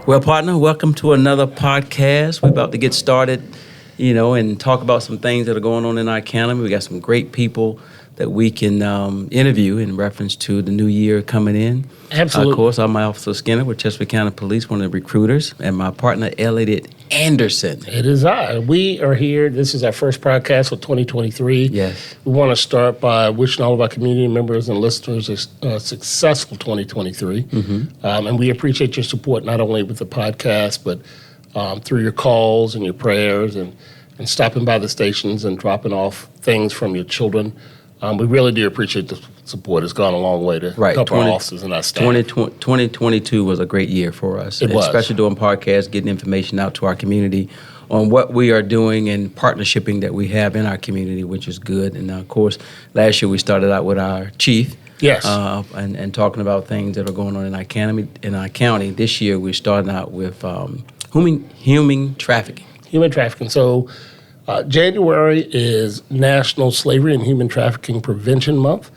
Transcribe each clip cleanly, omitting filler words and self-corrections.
Well, partner, welcome to another podcast. We're about to get started, and talk about some things that are going on in our county. We got some great people that we can interview in reference to the new year coming in. Absolutely. Of course, I'm Officer Skinner with Chesterfield County Police, one of the recruiters, and my partner, Elliott Anderson. It is I. We are here. This is our first podcast for 2023. Yes. We want to start by wishing all of our community members and listeners a successful 2023. And we appreciate your support, not only with the podcast, but through your calls and your prayers and stopping by the stations and dropping off things from your children. We really do appreciate the support. It's gone a long way to help our officers and our staff. 2022 was a great year for us. It was. Especially doing podcasts, getting information out to our community on what we are doing and partnershiping that we have in our community, which is good. And, of course, last year we started out with our chief. Yes. And talking about things that are going on in our county. This year we're starting out with human trafficking. Human trafficking. So January is National Slavery and Human Trafficking Prevention Month,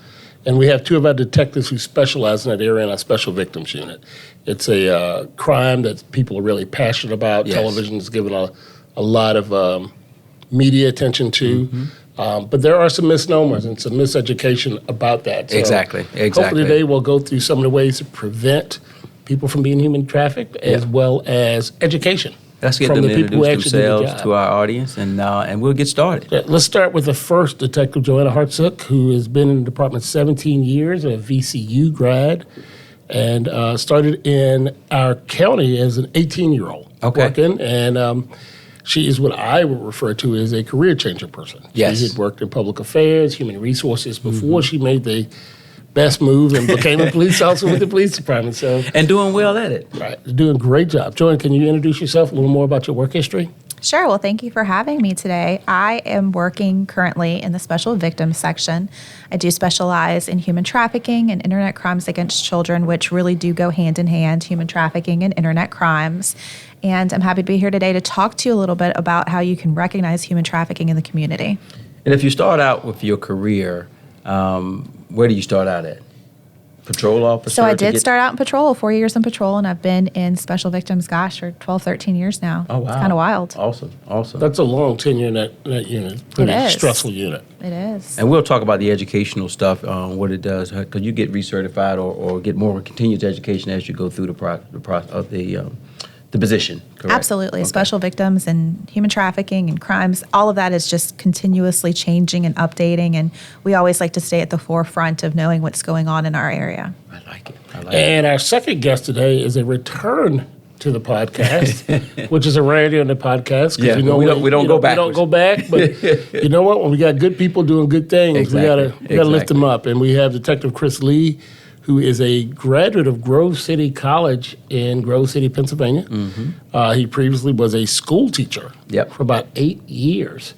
and we have two of our detectives who specialize in that area in our Special Victims Unit. It's a crime that people are really passionate about. Yes. Television is given a lot of media attention to, but there are some misnomers and some miseducation about that. So Exactly. Hopefully today we'll go through some of the ways to prevent people from being human trafficked, as well as education. Let's get them to introduce themselves to our audience, and we'll get started. Let's start with the first, Detective Joanna Hartsook, who has been in the department 17 years, a VCU grad, and started in our county as an 18-year-old working. And she is what I would refer to as a career changer person. Yes. She had worked in public affairs, human resources before she made the best move and became a police officer with the police department. And doing well at it. Right, doing a great job. Joanne, can you introduce yourself a little more about your work history? Sure. Well, thank you for having me today. I am working currently in the Special Victims section. I do specialize in human trafficking and internet crimes against children, which really do go hand in hand, human trafficking and internet crimes. And I'm happy to be here today to talk to you a little bit about how you can recognize human trafficking in the community. And if you start out with your career, where do you start out at? Patrol officer? So I did start out in patrol, 4 years in patrol, and I've been in special victims, for 12, 13 years now. Oh, wow. It's kind of wild. Awesome. That's a long tenure in that unit. Pretty stressful unit. It is. And we'll talk about the educational stuff, what it does, because you get recertified or get more continuous education as you go through the position, correct? Absolutely. Okay. Special victims and human trafficking and crimes, all of that is just continuously changing and updating, and we always like to stay at the forefront of knowing what's going on in our area. I like it. And our second guest today is a return to the podcast, which is a rarity on the podcast. Yeah, we don't go back. We don't go back, but you know what? When we got good people doing good things, we gotta lift them up. And we have Detective Chris Lee, who is a graduate of Grove City College in Grove City, Pennsylvania. He previously was a school teacher for about 8 years.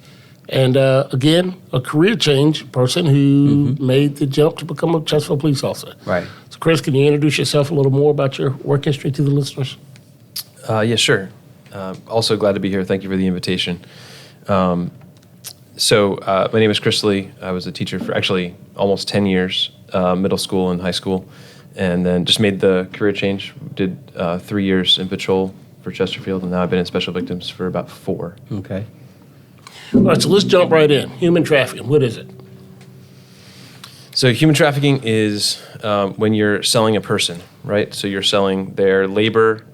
And again, a career change person who made the jump to become a Chesterfield police officer. Right. So Chris, can you introduce yourself a little more about your work history to the listeners? Yeah, sure. Also glad to be here. Thank you for the invitation. My name is Chris Lee. I was a teacher for actually almost 10 years, middle school and high school, and then just made the career change. Did 3 years in patrol for Chesterfield, and now I've been in special victims for about 4. Okay. All right, so let's jump right in. Human trafficking, what is it? So human trafficking is when you're selling a person, right? So you're selling their labor,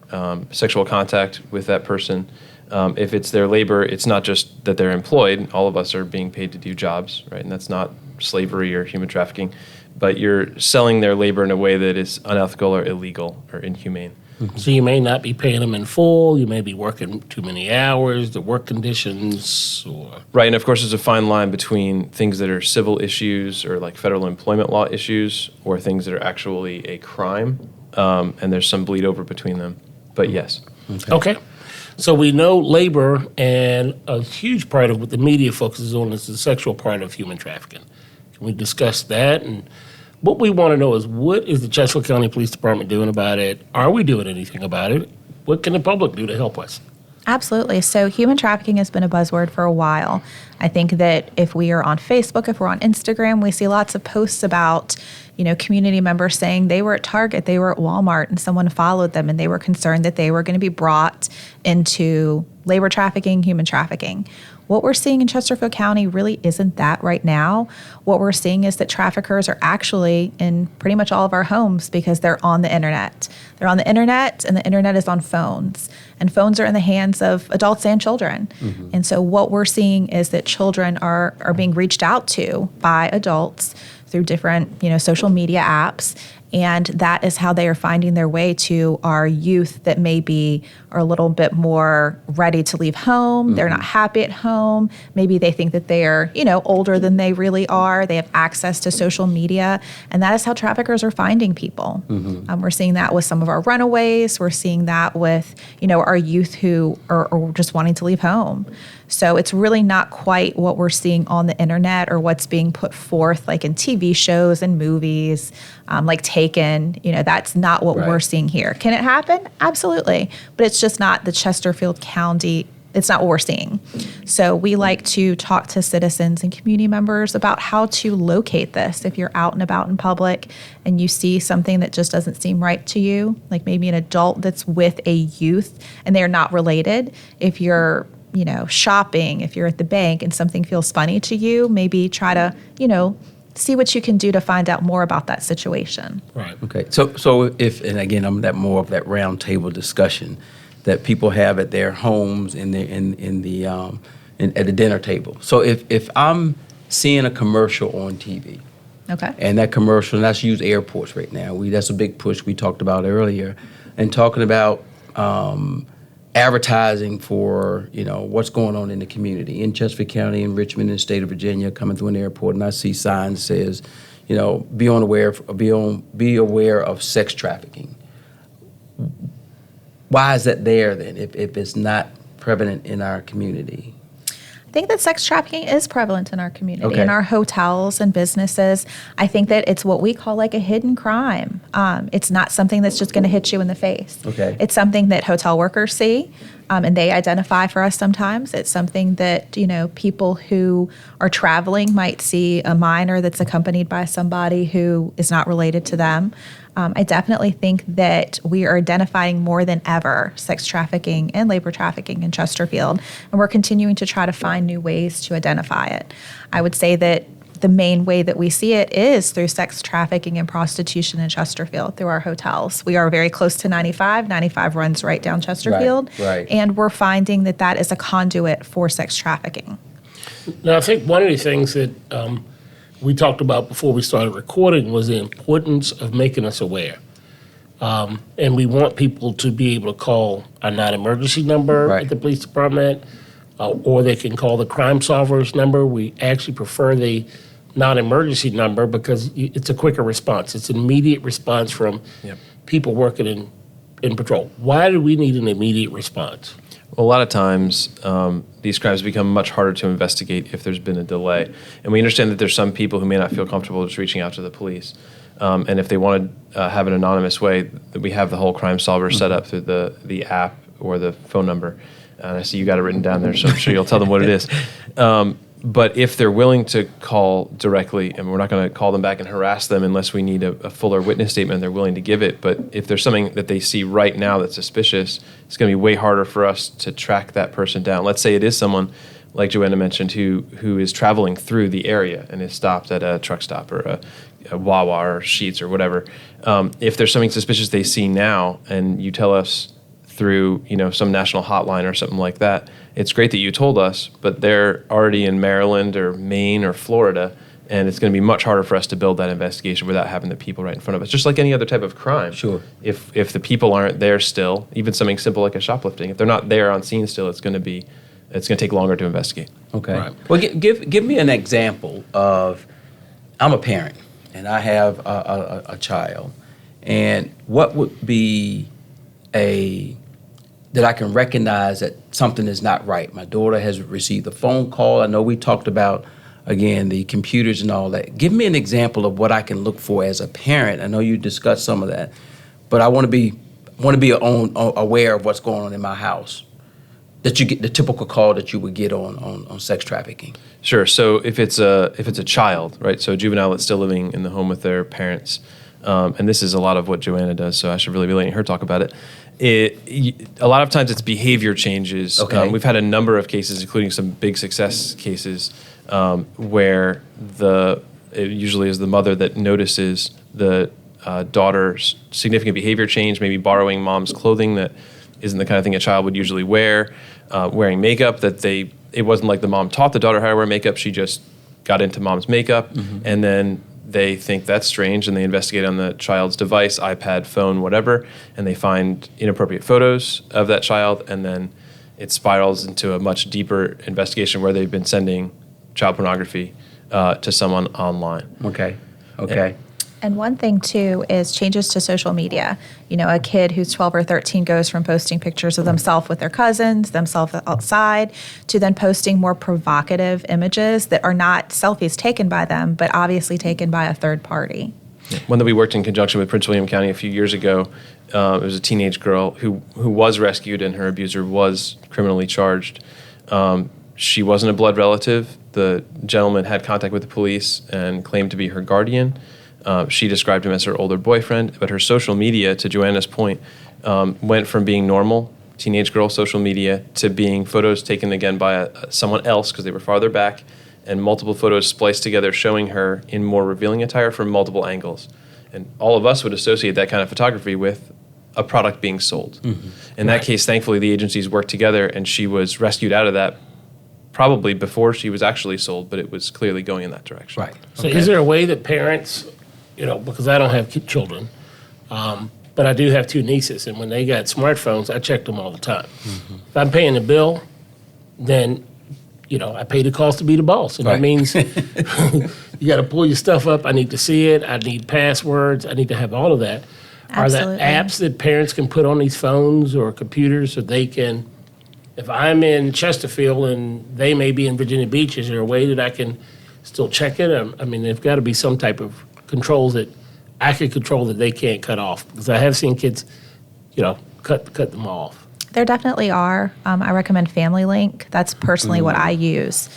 sexual contact with that person. If it's their labor, it's not just that they're employed. All of us are being paid to do jobs, right? And that's not slavery or human trafficking. But you're selling their labor in a way that is unethical or illegal or inhumane. So you may not be paying them in full. You may be working too many hours, the work conditions, or... Right, and of course there's a fine line between things that are civil issues or like federal employment law issues or things that are actually a crime, and there's some bleed over between them. But yes. Okay. So we know labor, and a huge part of what the media focuses on is the sexual part of human trafficking. Can we discuss that? And what we want to know is, what is the Chesterfield County Police Department doing about it? Are we doing anything about it? What can the public do to help us? Absolutely. So human trafficking has been a buzzword for a while. I think that if we are on Facebook, if we're on Instagram, we see lots of posts about, community members saying they were at Target, they were at Walmart, and someone followed them and they were concerned that they were going to be brought into labor trafficking, human trafficking. What we're seeing in Chesterfield County really isn't that right now. What we're seeing is that traffickers are actually in pretty much all of our homes because they're on the internet. They're on the internet, and the internet is on phones. And phones are in the hands of adults and children. Mm-hmm. And so what we're seeing is that children are being reached out to by adults through different, social media apps. And that is how they are finding their way to our youth that maybe are a little bit more ready to leave home. Mm-hmm. They're not happy at home. Maybe they think that they are, older than they really are. They have access to social media. And that is how traffickers are finding people. Mm-hmm. We're seeing that with some of our runaways. We're seeing that with, our youth who are just wanting to leave home. So it's really not quite what we're seeing on the internet or what's being put forth like in TV shows and movies, like Taken. That's not what we're seeing here. Can it happen? Absolutely. But it's just not the Chesterfield County. It's not what we're seeing. So we like to talk to citizens and community members about how to locate this. If you're out and about in public and you see something that just doesn't seem right to you, like maybe an adult that's with a youth and they're not related, if you're shopping, if you're at the bank and something feels funny to you, maybe try to, see what you can do to find out more about that situation. Right. Okay. So if, and again, I'm that more of that round table discussion that people have at their homes at the dinner table. So if I'm seeing a commercial on TV, okay, and that commercial, and let's use airports right now. That's a big push we talked about earlier, and talking about advertising for, what's going on in the community in Chesterfield County, in Richmond, in the state of Virginia, coming through an airport, and I see signs that says, be aware of sex trafficking. Why is that there then if it's not prevalent in our community? I think that sex trafficking is prevalent in our community, in our hotels and businesses. I think that it's what we call like a hidden crime. It's not something that's just going to hit you in the face. Okay. It's something that hotel workers see, and they identify for us sometimes. It's something that, people who are traveling might see a minor that's accompanied by somebody who is not related to them. I definitely think that we are identifying more than ever sex trafficking and labor trafficking in Chesterfield, and we're continuing to try to find new ways to identify it. I would say that the main way that we see it is through sex trafficking and prostitution in Chesterfield, through our hotels. We are very close to 95. 95 runs right down Chesterfield, right. And we're finding that that is a conduit for sex trafficking. Now, I think one of the things that we talked about before we started recording was the importance of making us aware. And we want people to be able to call a non-emergency number at the police department, or they can call the Crime Solvers number. We actually prefer the non-emergency number because it's a quicker response. It's an immediate response from people working in patrol. Why do we need an immediate response? Well, a lot of times these crimes become much harder to investigate if there's been a delay. And we understand that there's some people who may not feel comfortable just reaching out to the police. And if they want to have an anonymous way, we have the whole Crime Solver set up through the app or the phone number. And I see you got it written down there, so I'm sure you'll tell them what it is. But if they're willing to call directly, and we're not going to call them back and harass them unless we need a fuller witness statement and they're willing to give it. But if there's something that they see right now that's suspicious, it's going to be way harder for us to track that person down. Let's say it is someone, like Joanna mentioned, who is traveling through the area and is stopped at a truck stop or a Wawa or Sheetz or whatever. If there's something suspicious they see now and you tell us through some national hotline or something like that, it's great that you told us, but they're already in Maryland or Maine or Florida, and it's going to be much harder for us to build that investigation without having the people right in front of us, just like any other type of crime. Sure. If the people aren't there still, even something simple like a shoplifting, if they're not there on scene still, it's going to take longer to investigate. Okay. Right. Well, give me an example of, I'm a parent, and I have a child, and what would be that I can recognize that something is not right. My daughter has received a phone call. I know we talked about, again, the computers and all that. Give me an example of what I can look for as a parent. I know you discussed some of that, but I want to be aware of what's going on in my house. that you get, the typical call that you would get on sex trafficking? Sure. So if it's a child, right? So a juvenile that's still living in the home with their parents, and this is a lot of what Joanna does, so I should really be letting her talk about it. A lot of times it's behavior changes. Okay. We've had a number of cases, including some big success cases, where it usually is the mother that notices the daughter's significant behavior change, maybe borrowing mom's clothing that isn't the kind of thing a child would usually wear, wearing makeup that it wasn't like the mom taught the daughter how to wear makeup, she just got into mom's makeup, and then they think that's strange, and they investigate on the child's device, iPad, phone, whatever, and they find inappropriate photos of that child, and then it spirals into a much deeper investigation where they've been sending child pornography to someone online. Okay. And one thing, too, is changes to social media. You know, a kid who's 12 or 13 goes from posting pictures of themselves with their cousins, themselves outside, to then posting more provocative images that are not selfies taken by them, but obviously taken by a third party. One that we worked in conjunction with Prince William County a few years ago, it was a teenage girl who was rescued, and her abuser was criminally charged. She wasn't a blood relative. The gentleman had contact with the police and claimed to be her guardian. She described him as her older boyfriend, but her social media, to Joanna's point, went from being normal teenage girl social media to being photos taken again by someone else because they were farther back, and multiple photos spliced together showing her in more revealing attire from multiple angles. And all of us would associate that kind of photography with a product being sold. In that case, thankfully, the agencies worked together, and she was rescued out of that probably before she was actually sold, but it was clearly going in that direction. Right. So is there a way that parents, because I don't have children, but I do have two nieces, and when they got smartphones, I check them all the time. If I'm paying the bill, then, I pay the cost to be the boss. And that means you got to pull your stuff up. I need to see it. I need passwords. I need to have all of that. Absolutely. Are there apps that parents can put on these phones or computers so they can, if I'm in Chesterfield and they may be in Virginia Beach, is there a way that I can still check it? I mean, there's got to be some type of controls that I could control that they can't cut off, because I have seen kids, cut them off. There definitely are. I recommend Family Link. That's personally what I use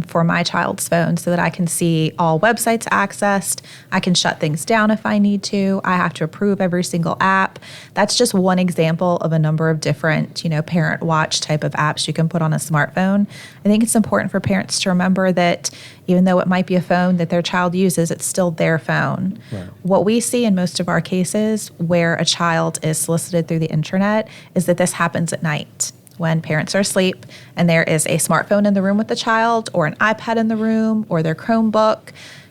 for my child's phone, so that I can see all websites accessed. I can shut things down if I need to. I have to approve every single app. That's just one example of a number of different, parent watch type of apps you can put on a smartphone. I think it's important for parents to remember that even though it might be a phone that their child uses, it's still their phone. Right. What we see in most of our cases where a child is solicited through the internet is that this happens at night, when parents are asleep and there is a smartphone in the room with the child, or an iPad in the room, or their Chromebook.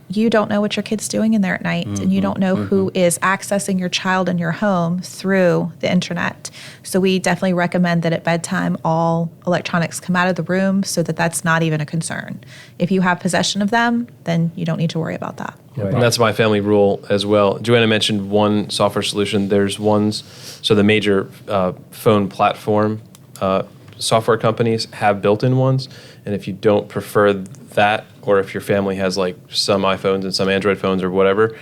You don't know what your kid's doing in there at night, and you don't know who is accessing your child in your home through the internet. So we definitely recommend that at bedtime, all electronics come out of the room, so that that's not even a concern. If you have possession of them, then you don't need to worry about that. Right. And that's my family rule as well. Joanna mentioned one software solution. There's ones, so the major phone platform software companies have built-in ones, and if you don't prefer that, or if your family has like some iPhones and some Android phones or whatever,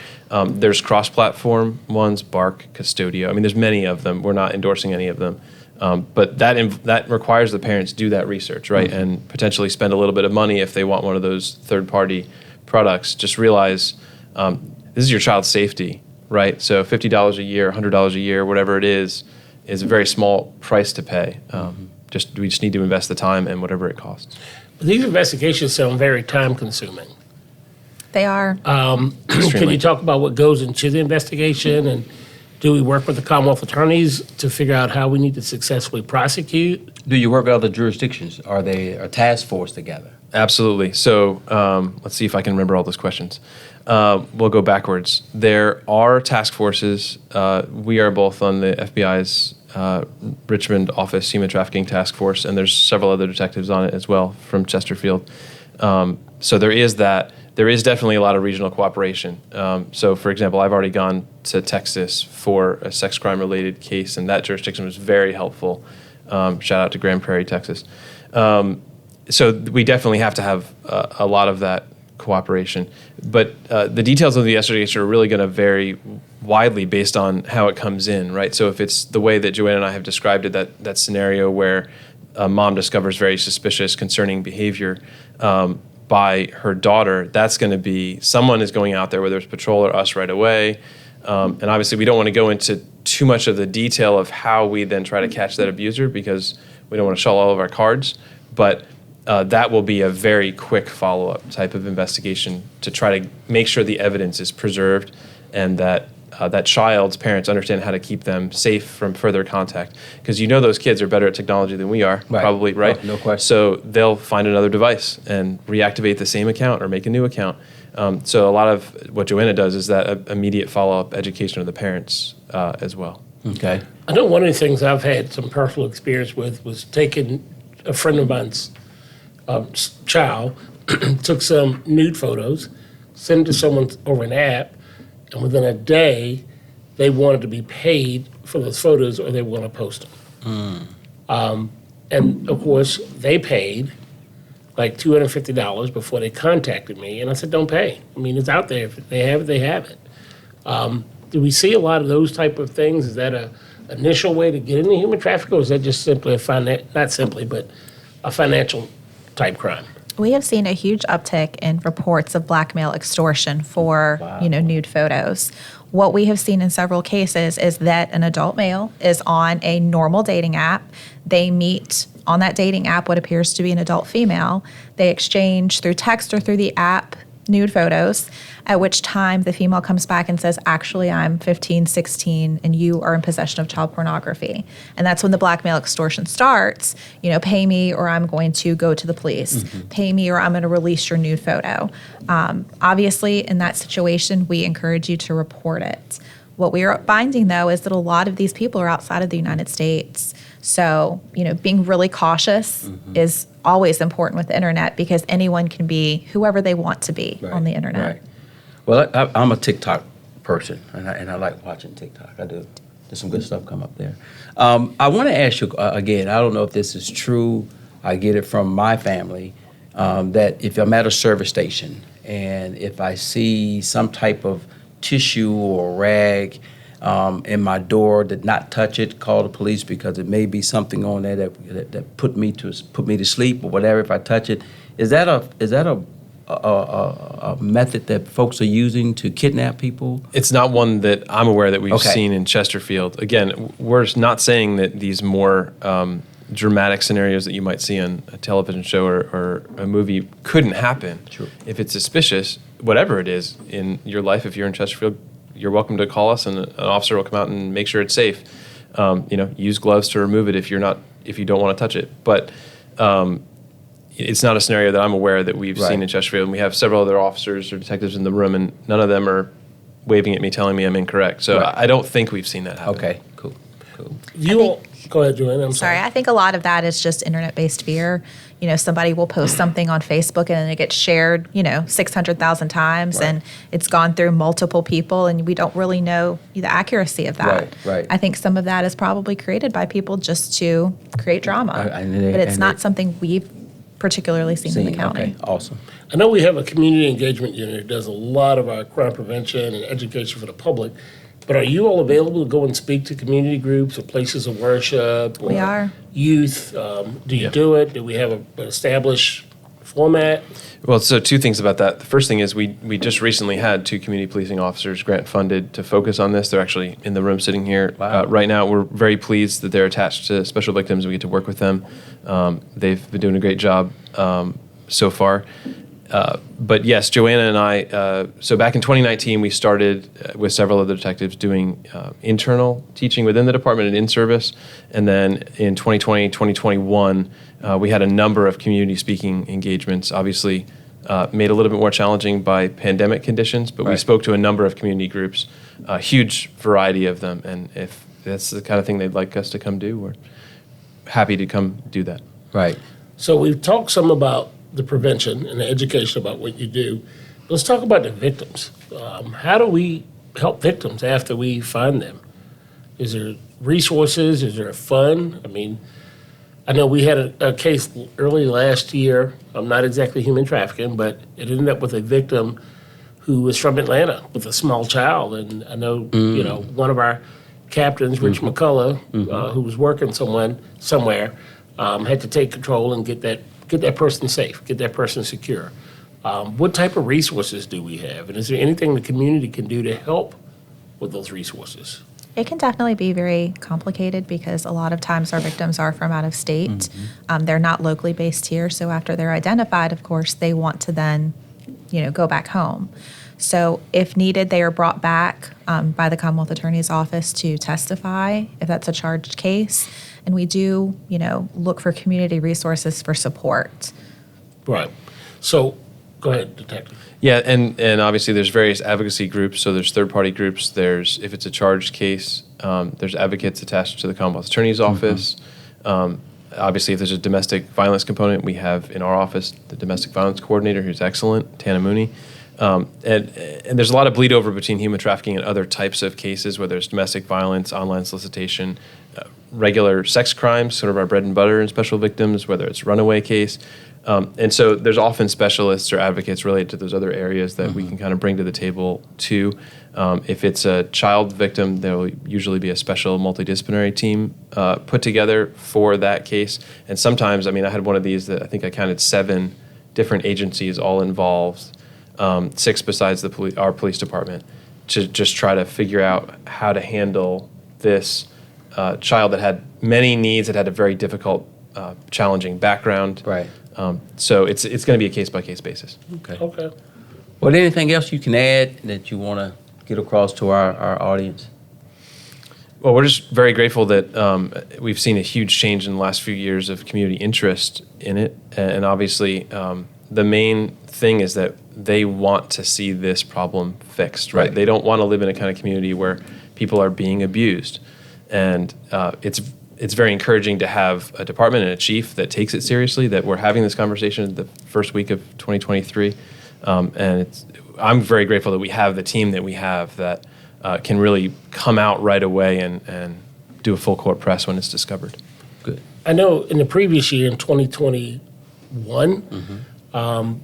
there's cross-platform ones, Bark, Custodio. I mean, there's many of them. We're not endorsing any of them, but that requires the parents do that research, right, and potentially spend a little bit of money if they want one of those third-party products. Just realize this is your child's safety, right? So $50 a year, $100 a year, whatever it is a very small price to pay. We just need to invest the time and whatever it costs. But these investigations sound very time-consuming. They are. Can you talk about what goes into the investigation, and do we work with the Commonwealth attorneys to figure out how we need to successfully prosecute? Do you work with other jurisdictions? Are they a task force together? Absolutely. So let's see if I can remember all those questions. We'll go backwards. There are task forces. We are both on the FBI's Richmond office Human Trafficking Task Force, and there's several other detectives on it as well from Chesterfield. So there is that. There is definitely a lot of regional cooperation. So, for example, I've already gone to Texas for a sex crime-related case, and that jurisdiction was very helpful. Shout out to Grand Prairie, Texas. So we definitely have to have a lot of that cooperation. But the details of the investigation are really going to vary widely based on how it comes in, right? So if it's the way that Joanna and I have described it, that scenario where a mom discovers very suspicious, concerning behavior by her daughter, that's going to be someone is going out there, whether it's patrol or us right away. And obviously, we don't want to go into too much of the detail of how we then try to catch that abuser because we don't want to show all of our cards. But that will be a very quick follow-up type of investigation to try to make sure the evidence is preserved and that that child's parents understand how to keep them safe from further contact. Because those kids are better at technology than we are, probably, right? Oh, no question. So they'll find another device and reactivate the same account or make a new account. So a lot of what Joanna does is that immediate follow-up education of the parents as well. Okay. I know one of the things I've had some personal experience with was taking a friend of mine's child, took some nude photos, sent it to someone over an app, and within a day, they wanted to be paid for those photos or they want to post them. And of course, they paid like $250 before they contacted me, and I said, don't pay. I mean, it's out there. If they have it, they have it. Do we see a lot of those type of things? Is that a initial way to get into human trafficking, or is that just simply not simply, but a financial type crime? We have seen a huge uptick in reports of blackmail extortion for, nude photos. What we have seen in several cases is that an adult male is on a normal dating app. They meet on that dating app what appears to be an adult female. They exchange through text or through the app nude photos, at which time the female comes back and says, actually, I'm 15, 16, and you are in possession of child pornography. And that's when the blackmail extortion starts. Pay me or I'm going to go to the police. Mm-hmm. Pay me or I'm going to release your nude photo. Obviously, in that situation, we encourage you to report it. What we are finding, though, is that a lot of these people are outside of the United States. So, being really cautious is always important with the internet because anyone can be whoever they want to be on the internet. Right. Well, I'm a TikTok person, and I like watching TikTok. I do. There's some good stuff come up there. I want to ask you, again, I don't know if this is true. I get it from my family, that if I'm at a service station and if I see some type of tissue or rag in my door, did not touch it, call the police because it may be something on there that put me to sleep or whatever. If I touch it, is that a method that folks are using to kidnap people? It's not one that I'm aware that we've seen in Chesterfield. Again, we're not saying that these more dramatic scenarios that you might see on a television show or a movie couldn't happen. True. If it's suspicious, whatever it is in your life, if you're in Chesterfield, you're welcome to call us and an officer will come out and make sure it's safe. Use gloves to remove it if you don't want to touch it. But it's not a scenario that I'm aware that we've seen in Chesterfield. And we have several other officers or detectives in the room, and none of them are waving at me telling me I'm incorrect. So I don't think we've seen that happen. Okay, cool. Go ahead, Joanna. I'm sorry. I think a lot of that is just internet-based fear. Somebody will post something on Facebook and it gets shared, 600,000 times, and it's gone through multiple people, and we don't really know the accuracy of that. Right. I think some of that is probably created by people just to create drama, but it's not something we've particularly seen in the county. Okay, awesome. I know we have a community engagement unit that does a lot of our crime prevention and education for the public, but are you all available to go and speak to community groups or places of worship? Or We are. Youth? Do you do it? Do we have an established format? Well, so two things about that. The first thing is we just recently had 2 community policing officers grant funded to focus on this. They're actually in the room sitting here right now. We're very pleased that they're attached to special victims. We get to work with them. They've been doing a great job so far. But yes, Joanna and I, so back in 2019, we started with several other detectives doing internal teaching within the department and in service. And then in 2020, 2021, we had a number of community speaking engagements, obviously made a little bit more challenging by pandemic conditions, but we spoke to a number of community groups, a huge variety of them. And if that's the kind of thing they'd like us to come do, we're happy to come do that. Right. So we've talked some about the prevention and the education about what you do. Let's talk about the victims. How do we help victims after we find them? Is there resources? Is there a fund? I mean, I know we had a case early last year, not exactly human trafficking, but it ended up with a victim who was from Atlanta with a small child. And I know, one of our captains, Rich McCullough, who was working somewhere, had to take control and get that person safe, get that person secure. What type of resources do we have? And is there anything the community can do to help with those resources? It can definitely be very complicated because a lot of times our victims are from out of state. Mm-hmm. They're not locally based here. So after they're identified, of course, they want to then, go back home. So if needed, they are brought back by the Commonwealth Attorney's Office to testify if that's a charged case. And we do, look for community resources for support. Right. So go ahead, Detective. Yeah, and obviously there's various advocacy groups. So there's third-party groups. There's, if it's a charged case, there's advocates attached to the Commonwealth Attorney's Office. Obviously, if there's a domestic violence component, we have in our office the domestic violence coordinator, who's excellent, Tana Mooney. And there's a lot of bleed over between human trafficking and other types of cases, whether it's domestic violence, online solicitation, regular sex crimes, sort of our bread and butter in special victims, whether it's runaway case. And so there's often specialists or advocates related to those other areas that we can kind of bring to the table too. If it's a child victim, there will usually be a special multidisciplinary team put together for that case. And sometimes, I had one of these that I think I counted 7 different agencies all involved, 6 besides our police department, to just try to figure out how to handle this child that had many needs, that had a very difficult, challenging background. Right. So it's going to be a case-by-case basis. Okay. Well, anything else you can add that you want to get across to our audience? Well, we're just very grateful that we've seen a huge change in the last few years of community interest in it. And obviously, the main thing is that they want to see this problem fixed, right? They don't want to live in a kind of community where people are being abused. And it's very encouraging to have a department and a chief that takes it seriously, that we're having this conversation the first week of 2023. And I'm very grateful that we have the team that we have that can really come out right away and do a full court press when it's discovered. Good. I know in the previous year, in 2021,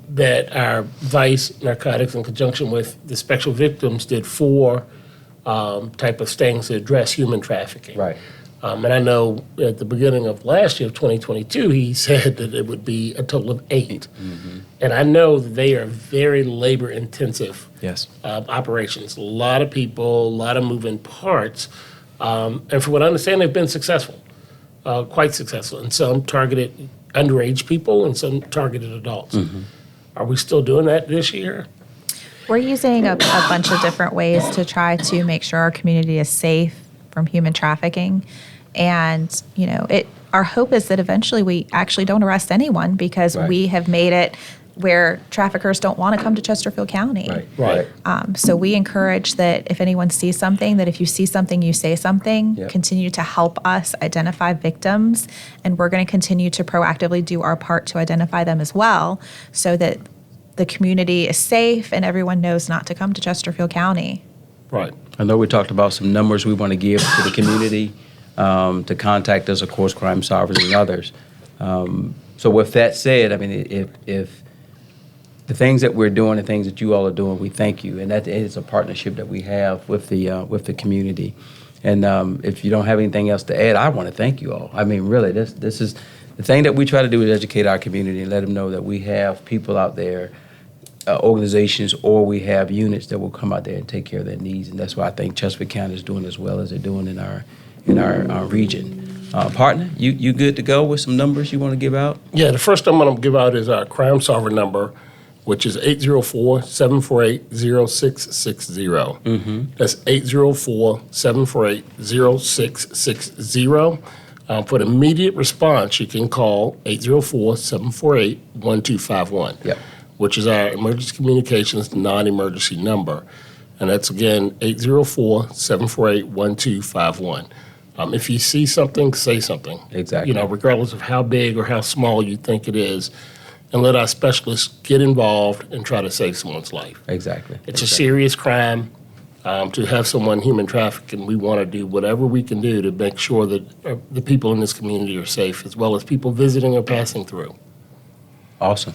that our Vice Narcotics, in conjunction with the Special Victims, did 4 type of things to address human trafficking. Right. And I know at the beginning of last year, of 2022, he said that it would be a total of 8. And I know that they are very labor-intensive Yes. operations. A lot of people, a lot of moving parts. And from what I understand, they've been successful, quite successful. And some targeted underage people and some targeted adults. Are we still doing that this year? We're using a bunch of different ways to try to make sure our community is safe from human trafficking. And, our hope is that eventually we actually don't arrest anyone because we have made it where traffickers don't want to come to Chesterfield County. Right. So we encourage that if anyone sees something, that if you see something, you say something. Yep. Continue to help us identify victims, and we're going to continue to proactively do our part to identify them as well, so that the community is safe and everyone knows not to come to Chesterfield County. Right. I know we talked about some numbers we want to give to the community to contact us, of course, Crime Solvers and others. So with that said, if the things that we're doing, the things that you all are doing, we thank you, and that is a partnership that we have with the community. And if you don't have anything else to add, I want to thank you all. Really, this is the thing that we try to do, is educate our community and let them know that we have people out there, organizations, or we have units that will come out there and take care of their needs. And that's why I think Chesterfield County is doing as well as they're doing in our region. Partner, you good to go with some numbers you want to give out? Yeah, the first I'm going to give out is our Crime Solver number, which is 804-748-0660. That's 804-748-0660. For the immediate response, you can call 804-748-1251, which is our emergency communications non-emergency number. And that's, again, 804-748-1251. If you see something, say something. Exactly. Regardless of how big or how small you think it is, and let our specialists get involved and try to save someone's life. Exactly. It's a serious crime. To have someone human trafficked, and we want to do whatever we can do to make sure that the people in this community are safe, as well as people visiting or passing through. Awesome.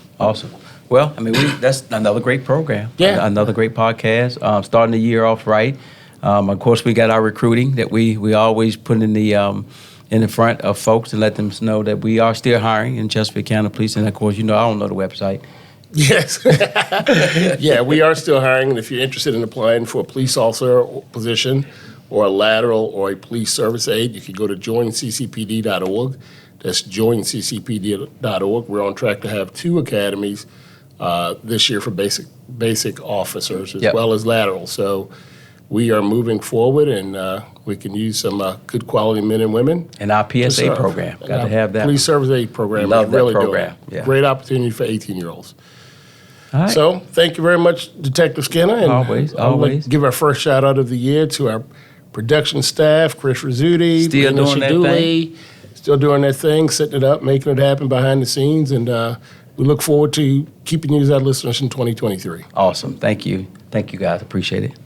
Well, that's another great program. Yeah. Another great podcast. Starting the year off right. Of course, we got our recruiting that we always put in the in the front of folks and let them know that we are still hiring in Chesterfield County Police. And of course, I don't know the website. Yes. Yeah, we are still hiring. And if you're interested in applying for a police officer position or a lateral or a police service aide, you can go to joinccpd.org. That's joinccpd.org. We're on track to have 2 academies this year for basic officers as well as lateral. So we are moving forward, and we can use some good quality men and women. And our PSA program. Got to have that. Police Service Aid program. Love that really program. Yeah. Great opportunity for 18-year-olds. All right. So thank you very much, Detective Skinner. And Always. I'd like to give our first shout out of the year to our production staff, Chris Rizzuti, Still Brenda doing that Shaduli, still doing their thing, setting it up, making it happen behind the scenes. And we look forward to keeping you as our listeners in 2023. Awesome. Thank you. Thank you, guys. Appreciate it.